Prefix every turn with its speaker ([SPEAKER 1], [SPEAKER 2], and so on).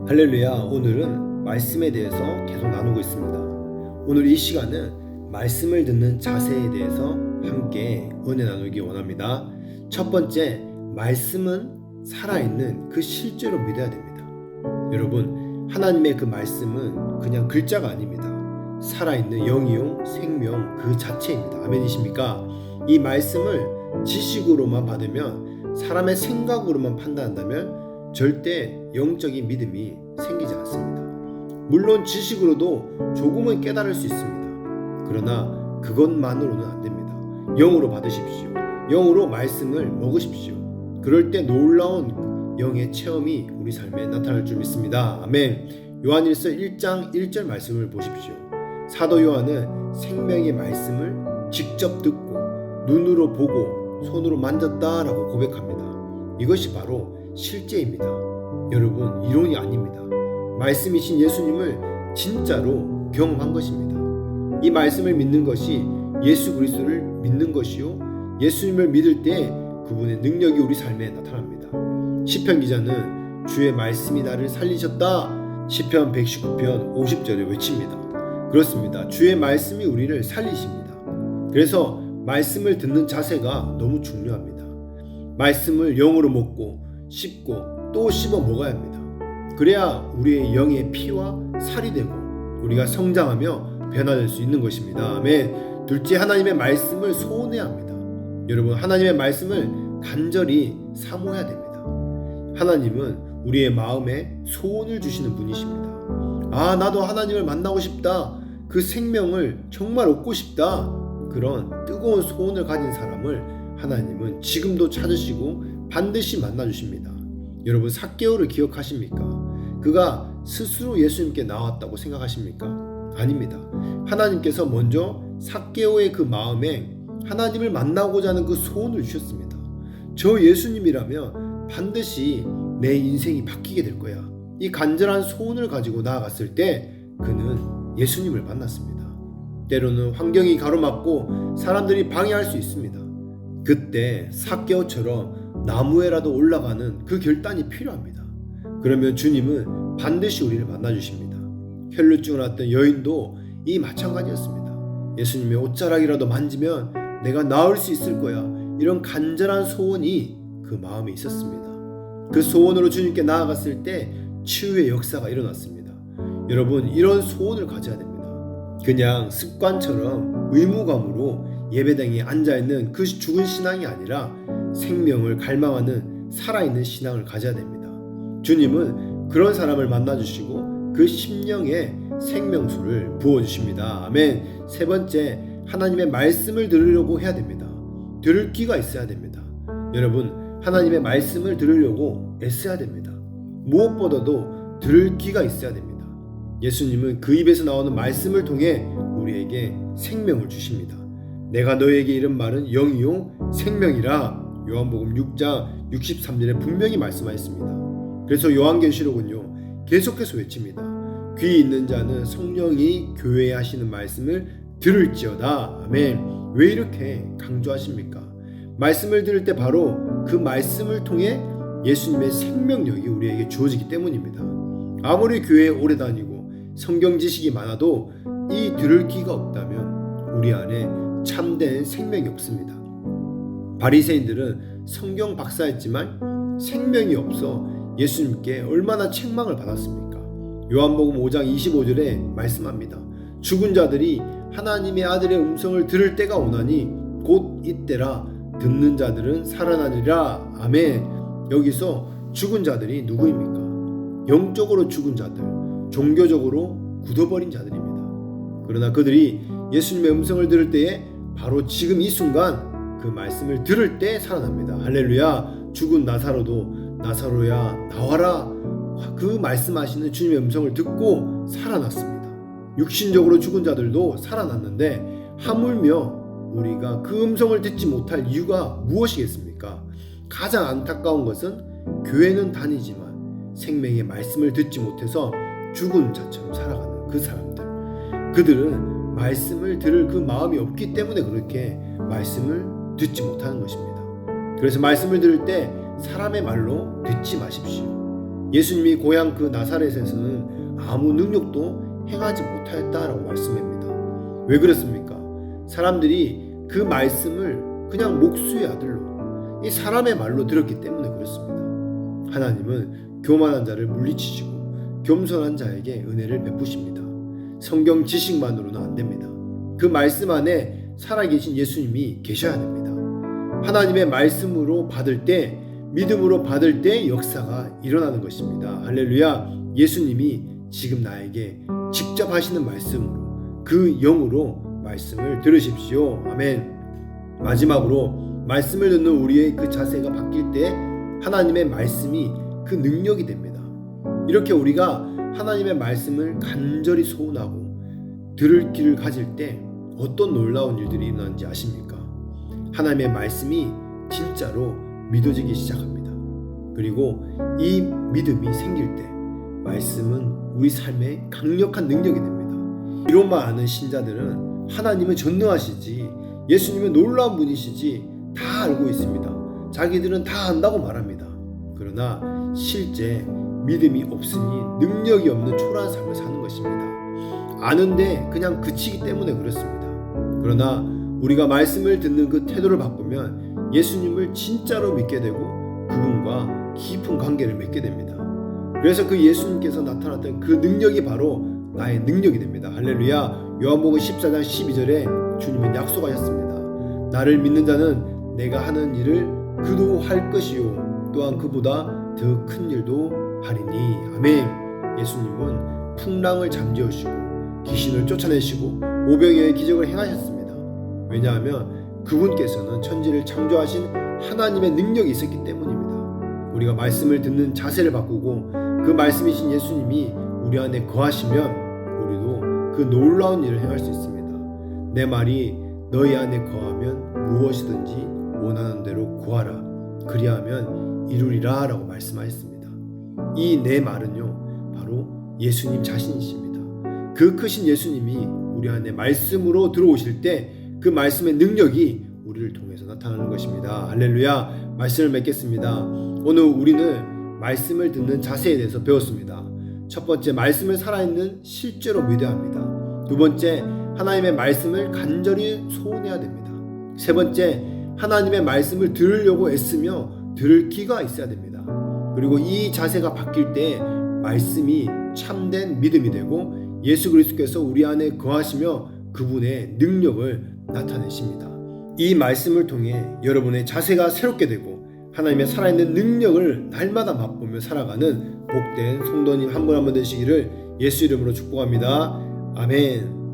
[SPEAKER 1] 할렐루야. 오늘은 말씀에 대해서 계속 나누고 있습니다. 오늘 이 시간은 말씀을 듣는 자세에 대해서 함께 은혜 나누기 원합니다. 첫 번째, 말씀은 살아있는 그 실제로 믿어야 됩니다. 여러분, 하나님의 그 말씀은 그냥 글자가 아닙니다. 살아있는 영이요 생명 그 자체입니다. 아멘이십니까? 이 말씀을 지식으로만 받으면, 사람의 생각으로만 판단한다면 절대 영적인 믿음이 생기지 않습니다. 물론 지식으로도 조금은 깨달을 수 있습니다. 그러나 그것만으로는 안 됩니다. 영으로 받으십시오. 영으로 말씀을 먹으십시오. 그럴 때 놀라운 영의 체험이 우리 삶에 나타날 줄 믿습니다. 아멘. 요한일서 1장 1절 말씀을 보십시오. 사도 요한은 생명의 말씀을 직접 듣고 눈으로 보고 손으로 만졌다라고 고백합니다. 이것이 바로 실제입니다. 여러분, 이론이 아닙니다. 말씀이신 예수님을 진짜로 경험한 것입니다. 이 말씀을 믿는 것이 예수 그리스도를 믿는 것이요, 예수님을 믿을 때 그분의 능력이 우리 삶에 나타납니다. 시편 기자는 주의 말씀이 나를 살리셨다, 시편 119편 50절에 외칩니다. 그렇습니다. 주의 말씀이 우리를 살리십니다. 그래서 말씀을 듣는 자세가 너무 중요합니다. 말씀을 영으로 먹고 씹고 또 씹어 먹어야 합니다. 그래야 우리의 영의 피와 살이 되고 우리가 성장하며 변화될 수 있는 것입니다. 아멘. 둘째, 하나님의 말씀을 소원해야 합니다. 여러분, 하나님의 말씀을 간절히 사모해야 됩니다. 하나님은 우리의 마음에 소원을 주시는 분이십니다. 아, 나도 하나님을 만나고 싶다, 그 생명을 정말 얻고 싶다, 그런 뜨거운 소원을 가진 사람을 하나님은 지금도 찾으시고 반드시 만나주십니다. 여러분, 삭개오를 기억하십니까? 그가 스스로 예수님께 나왔다고 생각하십니까? 아닙니다. 하나님께서 먼저 삭개오의 그 마음에 하나님을 만나고자 하는 그 소원을 주셨습니다. 저 예수님이라면 반드시 내 인생이 바뀌게 될 거야. 이 간절한 소원을 가지고 나아갔을 때 그는 예수님을 만났습니다. 때로는 환경이 가로막고 사람들이 방해할 수 있습니다. 그때 삭개오처럼 나무에라도 올라가는 그 결단이 필요합니다. 그러면 주님은 반드시 우리를 만나주십니다. 혈루증을 앓던 여인도 이 마찬가지였습니다. 예수님의 옷자락이라도 만지면 내가 나을 수 있을 거야, 이런 간절한 소원이 그 마음에 있었습니다. 그 소원으로 주님께 나아갔을 때 치유의 역사가 일어났습니다. 여러분, 이런 소원을 가져야 됩니다. 그냥 습관처럼 의무감으로 예배당에 앉아있는 그 죽은 신앙이 아니라 생명을 갈망하는 살아있는 신앙을 가져야 됩니다. 주님은 그런 사람을 만나주시고 그 심령에 생명수를 부어주십니다. 아멘. 세 번째, 하나님의 말씀을 들으려고 해야 됩니다. 들을 귀가 있어야 됩니다. 여러분, 하나님의 말씀을 들으려고 애써야 됩니다. 무엇보다도 들을 귀가 있어야 됩니다. 예수님은 그 입에서 나오는 말씀을 통해 우리에게 생명을 주십니다. 내가 너에게 이른 말은 영이요 생명이라, 요한복음 6장 63절에 분명히 말씀하였습니다. 그래서 요한계시록은요, 계속해서 외칩니다. 귀 있는 자는 성령이 교회에 하시는 말씀을 들을지어다. 아멘. 왜 이렇게 강조하십니까? 말씀을 들을 때 바로 그 말씀을 통해 예수님의 생명력이 우리에게 주어지기 때문입니다. 아무리 교회에 오래 다니고 성경 지식이 많아도 이 들을 귀가 없다면 우리 안에 참된 생명이 없습니다. 바리새인들은 성경 박사였지만 생명이 없어 예수님께 얼마나 책망을 받았습니까? 요한복음 5장 25절에 말씀합니다. 죽은 자들이 하나님의 아들의 음성을 들을 때가 오나니 곧 이때라, 듣는 자들은 살아나리라. 아멘. 여기서 죽은 자들이 누구입니까? 영적으로 죽은 자들, 종교적으로 굳어버린 자들입니다. 그러나 그들이 예수님의 음성을 들을 때에 바로 지금 이 순간 그 말씀을 들을 때 살아납니다. 할렐루야. 죽은 나사로도 나사로야 나와라, 그 말씀하시는 주님의 음성을 듣고 살아났습니다. 육신적으로 죽은 자들도 살아났는데 하물며 우리가 그 음성을 듣지 못할 이유가 무엇이겠습니까? 가장 안타까운 것은 교회는 다니지만 생명의 말씀을 듣지 못해서 죽은 자처럼 살아가는 그 사람들. 그들은 말씀을 들을 그 마음이 없기 때문에 그렇게 말씀을 듣지 못하는 것입니다. 그래서 말씀을 들을 때 사람의 말로 듣지 마십시오. 예수님이 고향 그 나사렛에서는 아무 능력도 행하지 못하였다라고 말씀합니다. 왜 그렇습니까? 사람들이 그 말씀을 그냥 목수의 아들로 이 사람의 말로 들었기 때문에 그렇습니다. 하나님은 교만한 자를 물리치시고 겸손한 자에게 은혜를 베푸십니다. 성경 지식만으로는 안 됩니다. 그 말씀 안에 살아계신 예수님이 계셔야 됩니다. 하나님의 말씀으로 받을 때, 믿음으로 받을 때 역사가 일어나는 것입니다. 할렐루야. 예수님이 지금 나에게 직접 하시는 말씀으로, 그 영으로 말씀을 들으십시오. 아멘. 마지막으로 말씀을 듣는 우리의 그 자세가 바뀔 때 하나님의 말씀이 그 능력이 됩니다. 이렇게 우리가 하나님의 말씀을 간절히 소원하고 들을 길을 가질 때 어떤 놀라운 일들이 일어나는지 아십니까? 하나님의 말씀이 진짜로 믿어지기 시작합니다. 그리고 이 믿음이 생길 때 말씀은 우리 삶에 강력한 능력이 됩니다. 이론만 아는 신자들은 하나님은 전능하시지, 예수님은 놀라운 분이시지 다 알고 있습니다. 자기들은 다 안다고 말합니다. 그러나 실제 믿음이 없으니 능력이 없는 초라한 삶을 사는 것입니다. 아는데 그냥 그치기 때문에 그렇습니다. 그러나 우리가 말씀을 듣는 그 태도를 바꾸면 예수님을 진짜로 믿게 되고 그분과 깊은 관계를 맺게 됩니다. 그래서 그 예수님께서 나타났던 그 능력이 바로 나의 능력이 됩니다. 할렐루야. 요한복음 14장 12절에 주님은 약속하셨습니다. 나를 믿는 자는 내가 하는 일을 그도 할 것이요 또한 그보다 더 큰 일도 하리니. 아멘. 예수님은 풍랑을 잠재우시고 귀신을 쫓아내시고 오병이어의 기적을 행하셨습니다. 왜냐하면 그분께서는 천지를 창조하신 하나님의 능력이 있었기 때문입니다. 우리가 말씀을 듣는 자세를 바꾸고 그 말씀이신 예수님이 우리 안에 거하시면 우리도 그 놀라운 일을 행할 수 있습니다. 내 말이 너희 안에 거하면 무엇이든지 원하는 대로 구하라. 그리하면 이루리라 라고 말씀하셨습니다. 이 내 말은요 바로 예수님 자신이십니다. 그 크신 예수님이 우리 안에 말씀으로 들어오실 때 그 말씀의 능력이 우리를 통해서 나타나는 것입니다. 할렐루야. 말씀을 맺겠습니다. 오늘 우리는 말씀을 듣는 자세에 대해서 배웠습니다. 첫 번째, 말씀을 살아있는 실제로 믿어야 합니다. 두 번째, 하나님의 말씀을 간절히 소원해야 됩니다. 세 번째, 하나님의 말씀을 들으려고 애쓰며 들을 귀가 있어야 됩니다. 그리고 이 자세가 바뀔 때 말씀이 참된 믿음이 되고 예수 그리스도께서 우리 안에 거하시며 그분의 능력을 나타내십니다. 이 말씀을 통해 여러분의 자세가 새롭게 되고 하나님의 살아있는 능력을 날마다 맛보며 살아가는 복된 성도님 한 분 한 분 되시기를 예수 이름으로 축복합니다. 아멘.